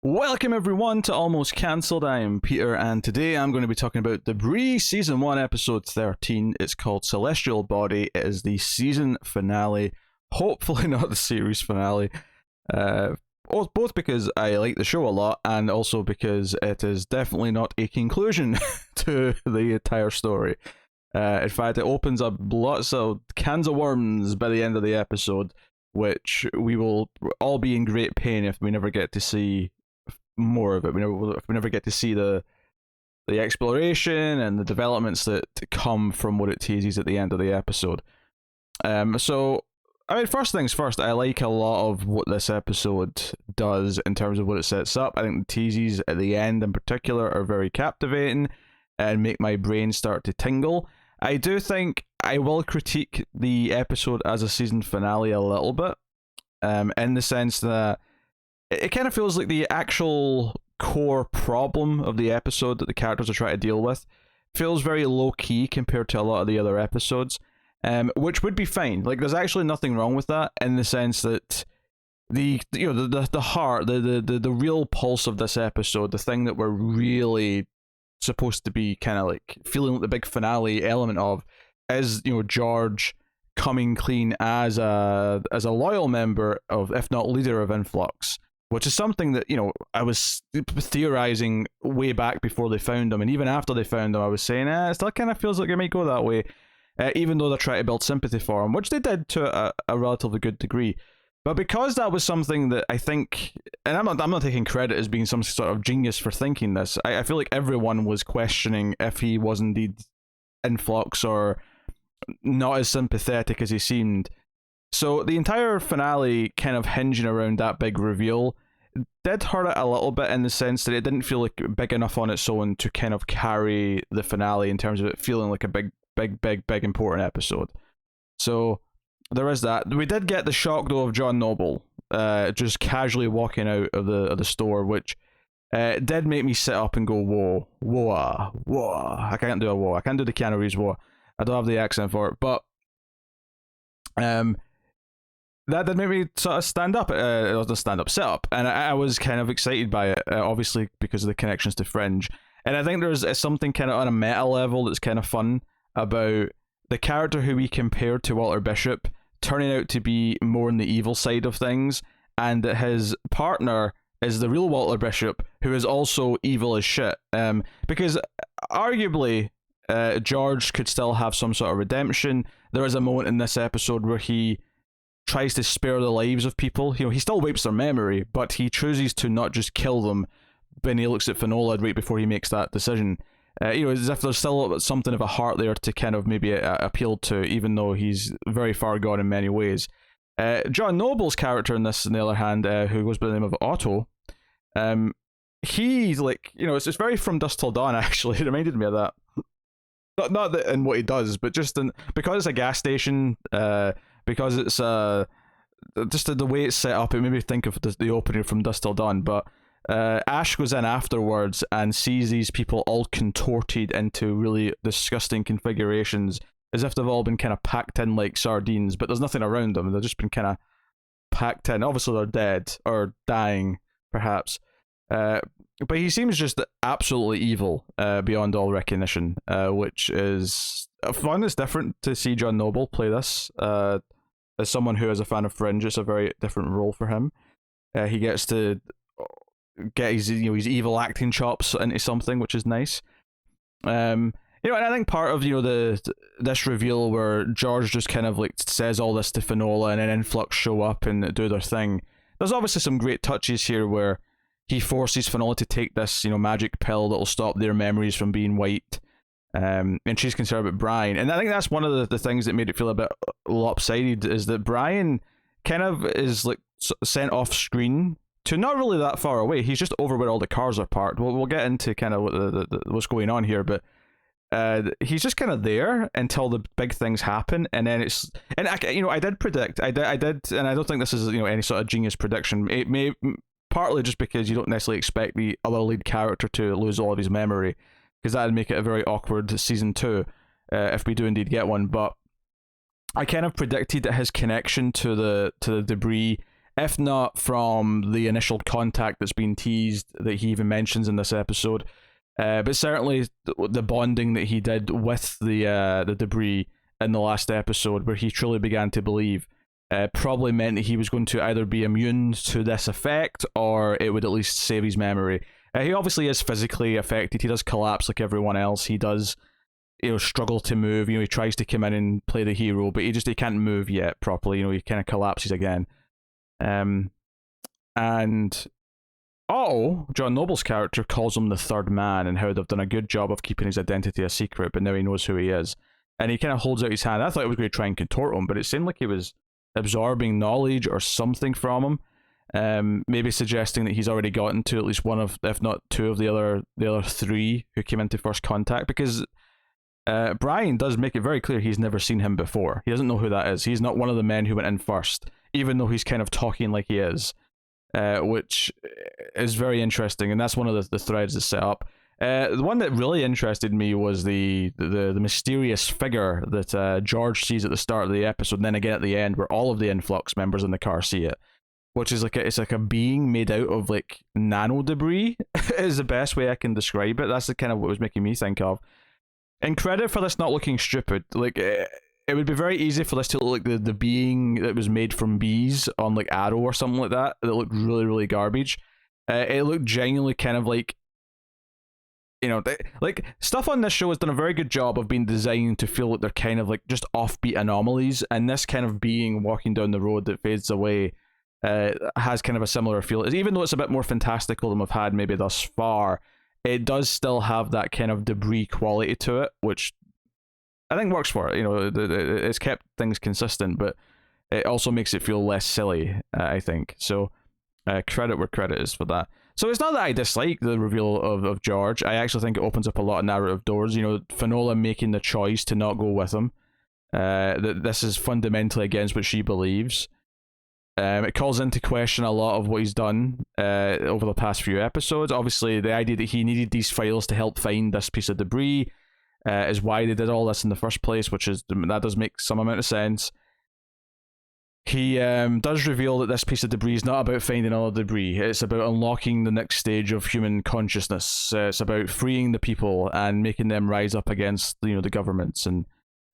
Welcome everyone to Almost Cancelled. I am Peter, and today I'm going to be talking about Debris Season 1, Episode 13. It's called Celestial Body. It is the season finale. Hopefully not the series finale. Both because I like the show a lot, and also because it is definitely not a conclusion to the entire story. In fact, it opens up lots of cans of worms by the end of the episode, which we will all be in great pain if we never get to see more of it. We never get to see the exploration and the developments that come from what it teases at the end of the episode. So I mean, first things first, I like a lot of what this episode does in terms of what it sets up. I think the teases at the end in particular are very captivating and make my brain start to tingle. I do think I will critique the episode as a season finale a little bit, in the sense that it kind of feels like the actual core problem of the episode that the characters are trying to deal with feels very low-key compared to a lot of the other episodes, which would be fine. Like, there's actually nothing wrong with that, in the sense that the heart, the real pulse of this episode, the thing that we're really supposed to be kind of like feeling like the big finale element of, is, you know, George coming clean as a loyal member of, if not leader of, Influx, which is something that, you know, I was theorizing way back before they found him, and even after they found him I was saying, it still kind of feels like it might go that way, even though they're trying to build sympathy for him, which they did to a relatively good degree. But because that was something that I think, and I'm not taking credit as being some sort of genius for thinking this, I feel like everyone was questioning if he was indeed Influx or not as sympathetic as he seemed. So the entire finale kind of hinging around that big reveal did hurt it a little bit, in the sense that it didn't feel like big enough on its own to kind of carry the finale in terms of it feeling like a big important episode. So there is that. We did get the shock though of John Noble just casually walking out of the store, which did make me sit up and go, whoa, whoa, whoa. I can't do a whoa. I can't do the Keanu Reeves whoa. I don't have the accent for it, but that did make me sort of stand up, sit up, and I was kind of excited by it, obviously because of the connections to Fringe. And I think there's something kind of on a meta level that's kind of fun about the character who we compared to Walter Bishop turning out to be more on the evil side of things, and that his partner is the real Walter Bishop, who is also evil as shit. Because arguably, George could still have some sort of redemption. There is a moment in this episode where he tries to spare the lives of people. You know, he still wipes their memory, but he chooses to not just kill them when he looks at Finola right before he makes that decision. You know, as if there's still something of a heart there to kind of maybe appeal to, even though he's very far gone in many ways. John Noble's character in this, on the other hand, who goes by the name of Otto, he's like, you know, it's very From Dusk Till Dawn, actually. It reminded me of that. Not that in what he does, but just because it's a gas station, because it's just the way it's set up, it made me think of the opening from Dusk Till Dawn. But Ash goes in afterwards and sees these people all contorted into really disgusting configurations, as if they've all been kind of packed in like sardines, but there's nothing around them. They've just been kind of packed in. Obviously they're dead, or dying, perhaps. But he seems just absolutely evil, beyond all recognition, which is fun. It's different to see John Noble play this. As someone who is a fan of Fringe, it's a very different role for him. He gets to get his evil acting chops into something, which is nice. You know, and I think part of, you know, this reveal where George just kind of like says all this to Finola, and then Influx show up and do their thing. There's obviously some great touches here where he forces Finola to take this, you know, magic pill that will stop their memories from being wiped. And she's concerned about Brian. And I think that's one of the things that made it feel a bit lopsided, is that Brian kind of is like sent off screen to not really that far away. He's just over where all the cars are parked. We'll get into kind of what's going on here, but he's just kind of there until the big things happen, and then it's, and I did predict, I did, and I don't think this is, you know, any sort of genius prediction. It may, partly just because you don't necessarily expect the other lead character to lose all of his memory, because that would make it a very awkward season 2, if we do indeed get one. But I kind of predicted that his connection to the debris if not from the initial contact that's been teased that he even mentions in this episode. But certainly the bonding that he did with the debris in the last episode, where he truly began to believe, probably meant that he was going to either be immune to this effect, or it would at least save his memory. He obviously is physically affected. He does collapse like everyone else. He does, struggle to move. He tries to come in and play the hero, but he can't move yet properly. He kind of collapses again. And John Noble's character calls him the third man, and how they've done a good job of keeping his identity a secret, but now he knows who he is. And he kind of holds out his hand. I thought it was going to try and contort him, but it seemed like he was absorbing knowledge or something from him. Maybe suggesting that he's already gotten to at least one of, if not two of the other three who came into first contact, because Brian does make it very clear he's never seen him before. He doesn't know who that is. He's not one of the men who went in first, even though he's kind of talking like he is, which is very interesting, and that's one of the threads that's set up. The one that really interested me was the mysterious figure that George sees at the start of the episode, and then again at the end, where all of the Influx members in the car see it, which is it's like a being made out of like nano debris is the best way I can describe it. That's the kind of what was making me think of. And credit for this not looking stupid. Like, it would be very easy for this to look like the being that was made from bees on like Arrow or something like that. That looked really, really garbage. It looked genuinely kind of like, like stuff on this show has done a very good job of being designed to feel like they're kind of like just offbeat anomalies, and this kind of being walking down the road that fades away has kind of a similar feel. Even though it's a bit more fantastical than we've had maybe thus far, it does still have that kind of debris quality to it, which I think works for it. It's kept things consistent, but it also makes it feel less silly, I think. So credit where credit is for that. So it's not that I dislike the reveal of George. I actually think it opens up a lot of narrative doors. Finola making the choice to not go with him. That this is fundamentally against what she believes. It calls into question a lot of what he's done over the past few episodes. Obviously, the idea that he needed these files to help find this piece of debris is why they did all this in the first place, that does make some amount of sense. He does reveal that this piece of debris is not about finding all the debris. It's about unlocking the next stage of human consciousness. It's about freeing the people and making them rise up against the governments and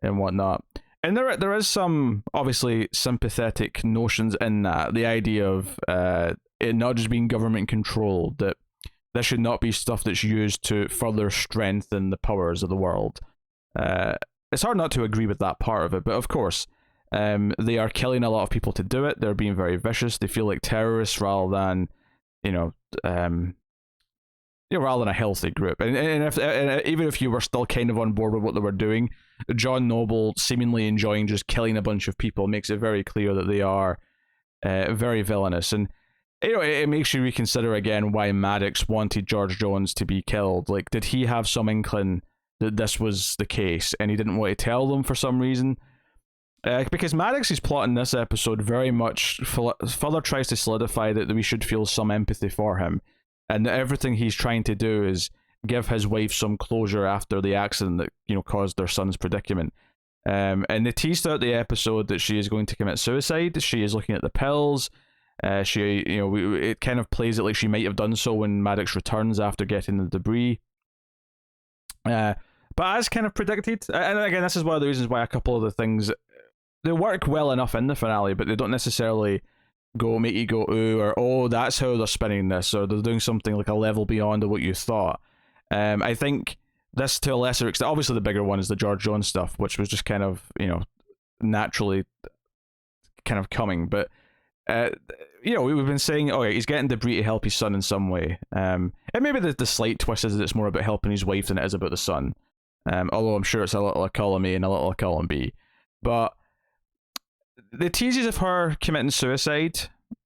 whatnot. And there is some obviously sympathetic notions in that. The idea of it not just being government controlled, that this should not be stuff that's used to further strengthen the powers of the world. It's hard not to agree with that part of it, but of course, they are killing a lot of people to do it. They're being very vicious. They feel like terrorists rather than, rather than a healthy group. And even if you were still kind of on board with what they were doing, John Noble seemingly enjoying just killing a bunch of people makes it very clear that they are very villainous. And it makes you reconsider again why Maddox wanted George Jones to be killed. Like, did he have some inkling that this was the case and he didn't want to tell them for some reason? Because Maddox's plot in this episode very much further tries to solidify that we should feel some empathy for him, and that everything he's trying to do is give his wife some closure after the accident that caused their son's predicament. And they teased out the episode that she is going to commit suicide. She is looking at the pills. It kind of plays it like she might have done so when Maddox returns after getting the debris. But as kind of predicted, and again, this is one of the reasons why a couple of the things, they work well enough in the finale, but they don't necessarily make you go, ooh, or oh, that's how they're spinning this, or they're doing something like a level beyond of what you thought. I think this, to a lesser extent, obviously the bigger one is the George Jones stuff, which was just kind of, naturally kind of coming. But, we've been saying, oh, yeah, he's getting debris to help his son in some way. And maybe the slight twist is that it's more about helping his wife than it is about the son. Although I'm sure it's a little column A and a little column B. But the teases of her committing suicide,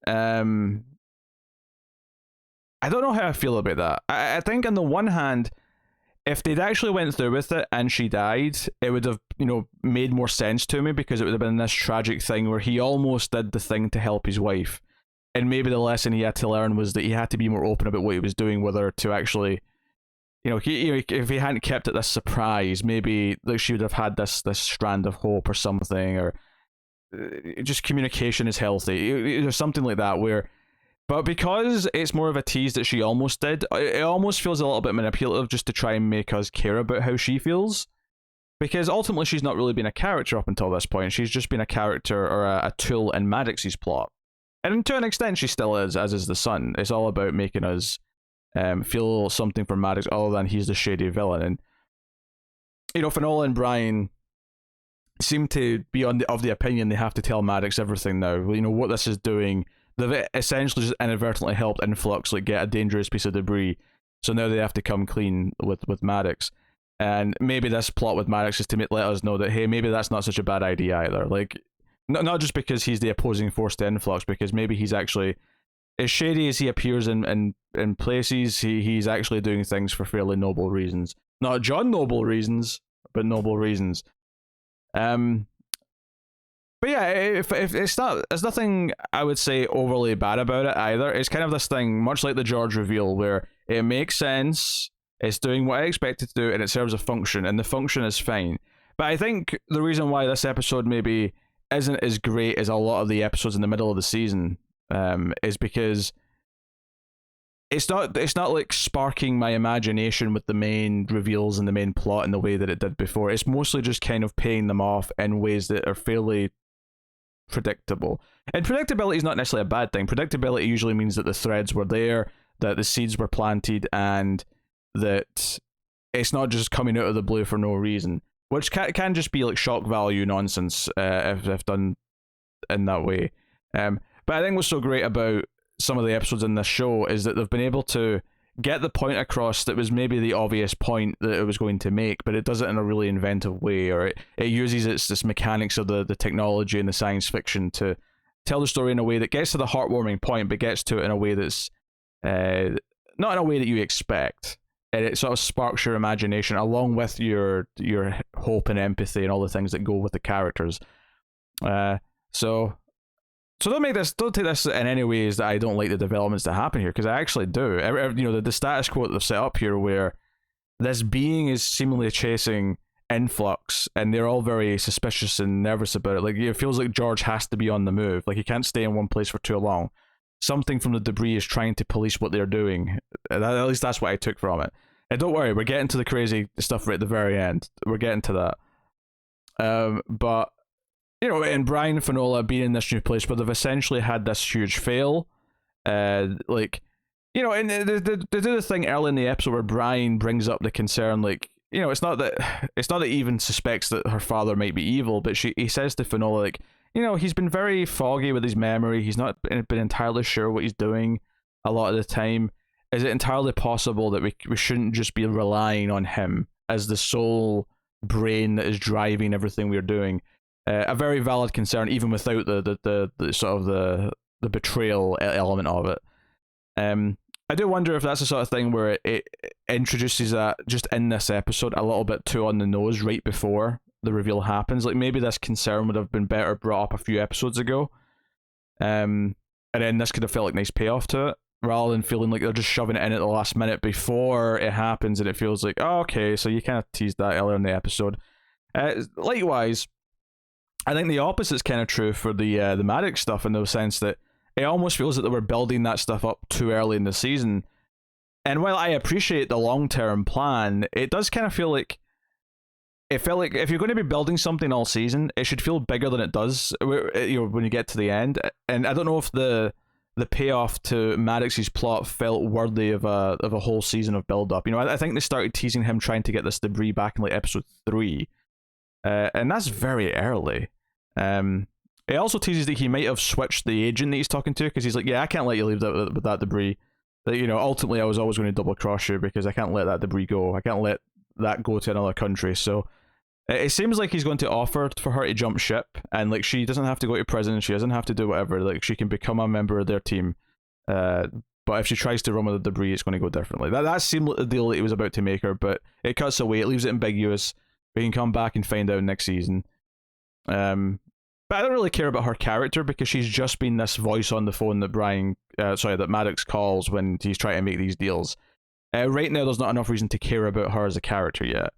I don't know how I feel about that. I think on the one hand, if they'd actually went through with it and she died, it would have, made more sense to me, because it would have been this tragic thing where he almost did the thing to help his wife. And maybe the lesson he had to learn was that he had to be more open about what he was doing with her to actually, if he hadn't kept it this surprise, maybe she would have had this strand of hope or something, or just communication is healthy. There's something like that where, but because it's more of a tease that she almost did, it almost feels a little bit manipulative just to try and make us care about how she feels. Because ultimately, she's not really been a character up until this point. She's just been a character or a tool in Maddox's plot. And to an extent, she still is, as is the son. It's all about making us feel something for Maddox other than he's the shady villain. And, you know, Finola and Brian seem to be of the opinion they have to tell Maddox everything now. You know, what this is doing, they've essentially just inadvertently helped Influx like get a dangerous piece of debris. So now they have to come clean with Maddox. And maybe this plot with Maddox is to let us know that, hey, maybe that's not such a bad idea either. Like, not just because he's the opposing force to Influx, because maybe he's actually, as shady as he appears in places, he's actually doing things for fairly noble reasons. Not John Noble reasons, but noble reasons. But yeah, if it's not, there's nothing I would say overly bad about it either. It's kind of this thing, much like the George reveal, where it makes sense, it's doing what I expect it to do, and it serves a function, and the function is fine. But I think the reason why this episode maybe isn't as great as a lot of the episodes in the middle of the season is because it's not like sparking my imagination with the main reveals and the main plot in the way that it did before. It's mostly just kind of paying them off in ways that are fairly predictable. And predictability is not necessarily a bad thing. Predictability usually means that the threads were there, that the seeds were planted, and that it's not just coming out of the blue for no reason, which can just be like shock value nonsense if done in that way. But I think what's so great about some of the episodes in this show is that they've been able to get the point across that was maybe the obvious point that it was going to make, but it does it in a really inventive way, or it uses its mechanics of the technology and the science fiction to tell the story in a way that gets to the heartwarming point, but gets to it in a way that's not in a way that you expect. And it sort of sparks your imagination along with your hope and empathy and all the things that go with the characters. So don't take this in any ways that I don't like the developments that happen here, because I actually do. You know, the status quo that they've set up here, where this being is seemingly chasing Influx, and they're all very suspicious and nervous about it. Like, it feels like George has to be on the move. Like, he can't stay in one place for too long. Something from the debris is trying to police what they're doing. At least that's what I took from it. And don't worry, we're getting to the crazy stuff right at the very end. We're getting to that. But, you know, and Brian and Finola being in this new place where they've essentially had this huge fail. Like, you know, and they do the thing early in the episode where Brian brings up the concern, like, you know, it's not that he even suspects that her father might be evil, but he says to Finola, like, you know, he's been very foggy with his memory. He's not been entirely sure what he's doing a lot of the time. Is it entirely possible that we shouldn't just be relying on him as the sole brain that is driving everything we're doing? A very valid concern, even without the sort of the betrayal element of it. I do wonder if that's the sort of thing where it introduces that just in this episode a little bit too on the nose right before the reveal happens. Like, maybe this concern would have been better brought up a few episodes ago, and then this could have felt like nice payoff to it, rather than feeling like they're just shoving it in at the last minute before it happens, and it feels like, oh, okay, so you kind of teased that earlier in the episode. Likewise, I think the opposite's kind of true for the Maddox stuff, in the sense that it almost feels that they were building that stuff up too early in the season. And while I appreciate the long-term plan, it does kind of feel like it felt like if you're going to be building something all season, it should feel bigger than it does, you know, when you get to the end. And I don't know if the payoff to Maddox's plot felt worthy of a whole season of build-up. You know, I think they started teasing him trying to get this debris back in like episode 3, and that's very early. It also teases that he might have switched the agent that he's talking to, because he's like, yeah, I can't let you leave with that debris. That, you know, ultimately I was always going to double cross you because I can't let that debris go. I can't let that go to another country. So it seems like he's going to offer for her to jump ship, and like, she doesn't have to go to prison, she doesn't have to do whatever, like, she can become a member of their team. But if she tries to run with the debris, it's going to go differently. That seemed like the deal that he was about to make her, but it cuts away, it leaves it ambiguous. We can come back and find out next season. But I don't really care about her character, because she's just been this voice on the phone that Maddox calls when he's trying to make these deals. Right now, there's not enough reason to care about her as a character yet.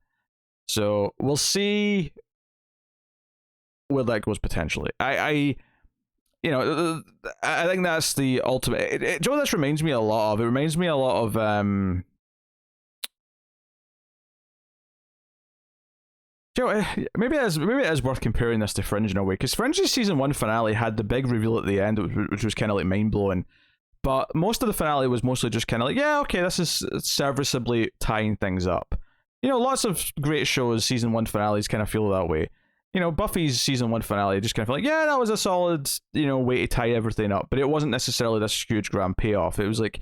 So we'll see where that goes potentially. You know, I think that's the ultimate. Joe, this reminds me a lot of. It reminds me a lot of. Joe, maybe it is worth comparing this to Fringe in a way, because Fringe's season 1 finale had the big reveal at the end, which was kind of like mind blowing. But most of the finale was mostly just kind of like, yeah, okay, this is serviceably tying things up. You know, lots of great shows, season 1 finales kind of feel that way. You know, Buffy's season 1 finale just kind of felt like, yeah, that was a solid, you know, way to tie everything up. But it wasn't necessarily this huge grand payoff. It was like,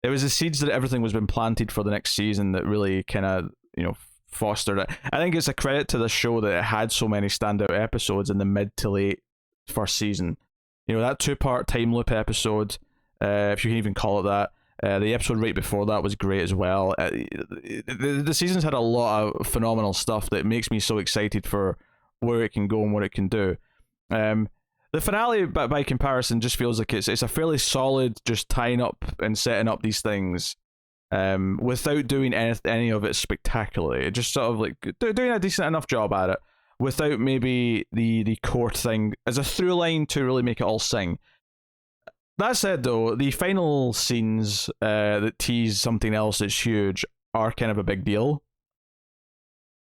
it was the seeds that everything was been planted for the next season that really kind of, you know, fostered it. I think it's a credit to the show that it had so many standout episodes in the mid to late first season. You know, that 2-part time loop episode, if you can even call it that. The episode right before that was great as well. The season's had a lot of phenomenal stuff that makes me so excited for where it can go and what it can do. The finale, by comparison, just feels like it's a fairly solid, just tying up and setting up these things, without doing any of it spectacularly. It just sort of like doing a decent enough job at it, without maybe the core thing as a through line to really make it all sing. That said, though, the final scenes that tease something else that's huge are kind of a big deal.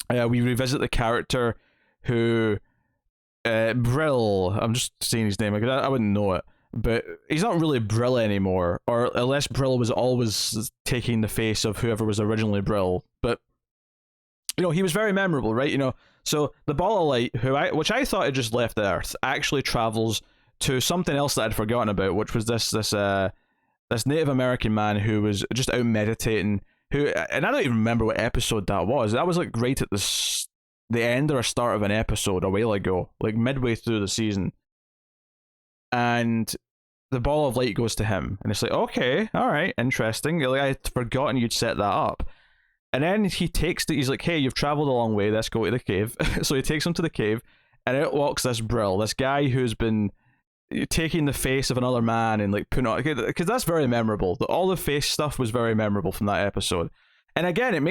We revisit the character who, Brill, I'm just saying his name because I wouldn't know it, but he's not really Brill anymore, or unless Brill was always taking the face of whoever was originally Brill. But, you know, he was very memorable, right? You know, so the Ball of Light, which I thought had just left Earth, actually travels to something else that I'd forgotten about, which was this Native American man who was just out meditating. And I don't even remember what episode that was. That was like right at the end or start of an episode a while ago, like midway through the season. And the Ball of Light goes to him, and it's like, okay, all right, interesting. Like, I'd forgotten you'd set that up. And then he's like, hey, you've traveled a long way, let's go to the cave. So he takes him to the cave, and out walks this Brill, this guy who's been taking the face of another man and like putting on, because that's very memorable. All the face stuff was very memorable from that episode. And again, it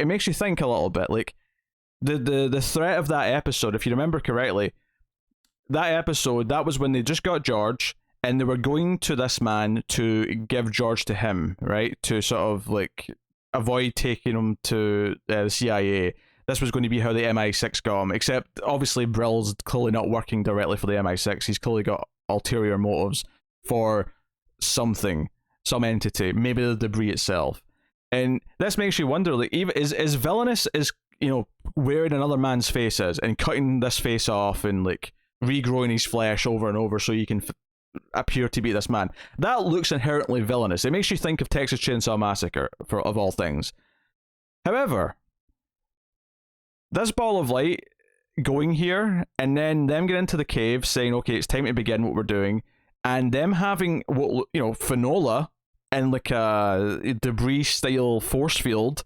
makes you think a little bit. Like the threat of that episode, if you remember correctly, that episode, that was when they just got George, and they were going to this man to give George to him, right? To sort of like avoid taking him to the CIA. This was going to be how the MI6 got him, except obviously Brill's clearly not working directly for the MI6. He's clearly got ulterior motives for something, some entity, maybe the debris itself. And this makes you wonder, like, even is villainous is, you know, wearing another man's faces and cutting this face off and like regrowing his flesh over and over so you can appear to be this man. That looks inherently villainous. It makes you think of Texas Chainsaw Massacre, of all things. However, this Ball of Light going here, and then them getting into the cave saying, okay, it's time to begin what we're doing, and them having, what, you know, Finola and like a debris style force field,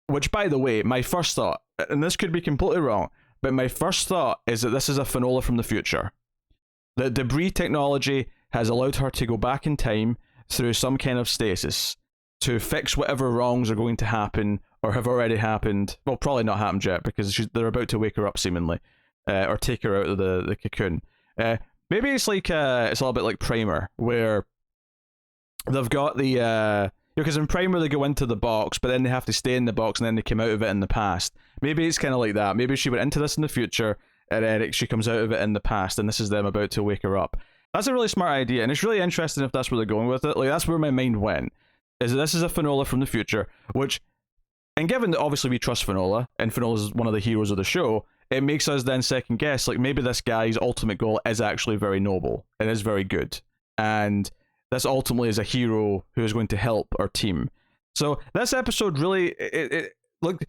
which, by the way, my first thought, and this could be completely wrong, but my first thought is that this is a Finola from the future. The debris technology has allowed her to go back in time through some kind of stasis to fix whatever wrongs are going to happen or have already happened. Well, probably not happened yet, because they're about to wake her up, seemingly, or take her out of the cocoon. Maybe it's like it's a little bit like Primer, where they've got the because in Primer they go into the box, but then they have to stay in the box, and then they come out of it in the past. Maybe it's kind of like that. Maybe she went into this in the future, and then she comes out of it in the past, and this is them about to wake her up. That's a really smart idea, and it's really interesting if that's where they're going with it. Like, that's where my mind went. Is that this is a Finola from the future, which, and given that obviously we trust Finola, and Finola's one of the heroes of the show, it makes us then second guess, like, maybe this guy's ultimate goal is actually very noble and is very good, and this ultimately is a hero who is going to help our team. So this episode really, look,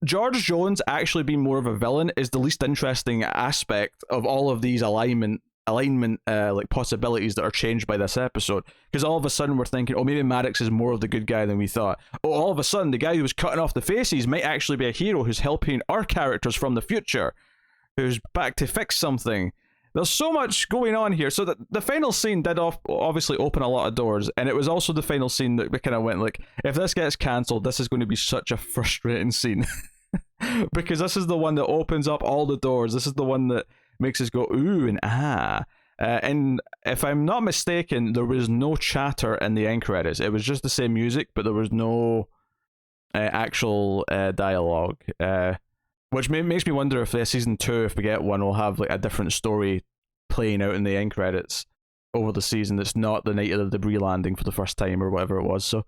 George Jones actually being more of a villain is the least interesting aspect of all of these alignment like possibilities that are changed by this episode, because all of a sudden we're thinking, oh, maybe Maddox is more of the good guy than we thought. Oh, all of a sudden the guy who was cutting off the faces might actually be a hero who's helping our characters from the future, who's back to fix something. There's so much going on here. So the final scene did obviously open a lot of doors, and it was also the final scene that we kind of went like, if this gets cancelled, this is going to be such a frustrating scene. because this is the one that opens up all the doors. This is the one that makes us go ooh and ah. And if I'm not mistaken, there was no chatter in the end credits. It was just the same music, but there was no actual dialogue. Which makes me wonder if season 2, if we get one, will have like a different story playing out in the end credits over the season. That's not the night of the debris landing for the first time or whatever it was. So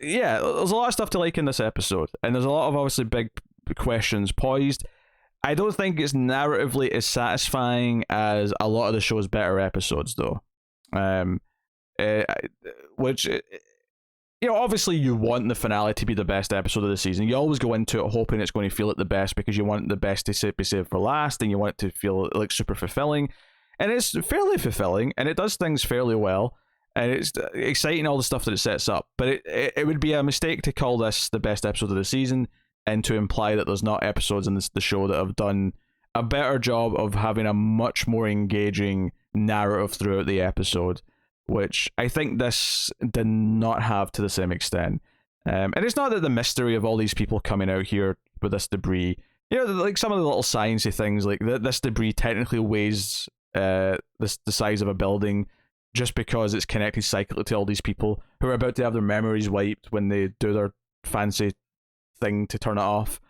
yeah, there's a lot of stuff to like in this episode, and there's a lot of obviously big questions poised. I don't think it's narratively as satisfying as a lot of the show's better episodes, though. Which, obviously you want the finale to be the best episode of the season. You always go into it hoping it's going to feel like the best because you want the best to be saved for last, and you want it to feel like super fulfilling. And it's fairly fulfilling, and it does things fairly well, and it's exciting, all the stuff that it sets up. But it would be a mistake to call this the best episode of the season, and to imply that there's not episodes in the show that have done a better job of having a much more engaging narrative throughout the episode, which I think this did not have to the same extent. And it's not that the mystery of all these people coming out here with this debris, like some of the little sciencey things, like this debris technically weighs the size of a building just because it's connected cyclically to all these people who are about to have their memories wiped when they do their fancy thing to turn it off.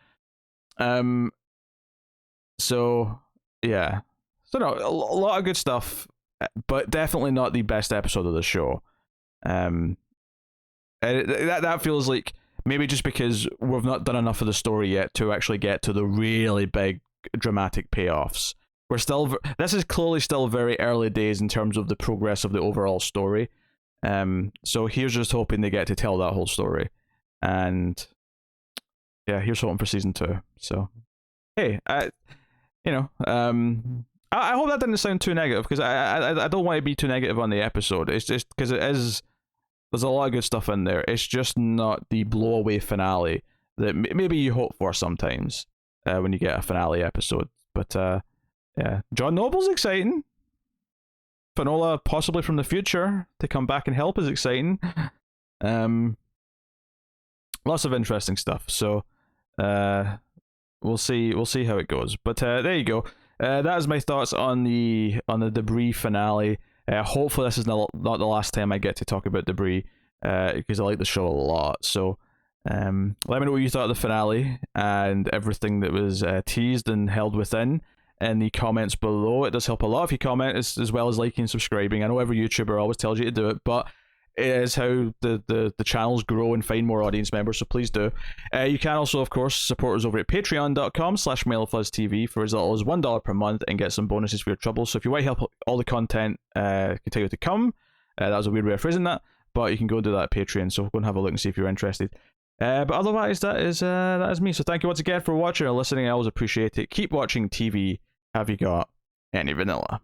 So yeah, so no, a lot of good stuff, but definitely not the best episode of the show. That feels like maybe just because we've not done enough of the story yet to actually get to the really big dramatic payoffs. This is clearly still very early days in terms of the progress of the overall story. So here's just hoping they get to tell that whole story, and yeah, here's hoping for season 2. So, hey, I hope that didn't sound too negative, because I don't want to be too negative on the episode. It's just because there's a lot of good stuff in there. It's just not the blow away finale that maybe you hope for sometimes when you get a finale episode. But yeah, John Noble's exciting. Finola possibly from the future to come back and help is exciting. Lots of interesting stuff. So we'll see how it goes. But there you go. That is my thoughts on the Debris finale. Hopefully this is not the last time I get to talk about Debris, because I like the show a lot. So let me know what you thought of the finale and everything that was teased and held within in the comments below. It does help a lot if you comment, as well as liking and subscribing. I know every YouTuber always tells you to do it, but it is how the channels grow and find more audience members, so please do. You can also, of course, support us over at patreon.com/MailerFuzzTV for as little as $1 per month and get some bonuses for your trouble. So if you want to help all the content continue to come, that was a weird way of phrasing that, but you can go do that at Patreon, so go and have a look and see if you're interested. But otherwise, that is me. So thank you once again for watching or listening. I always appreciate it. Keep watching TV. Have you got any vanilla?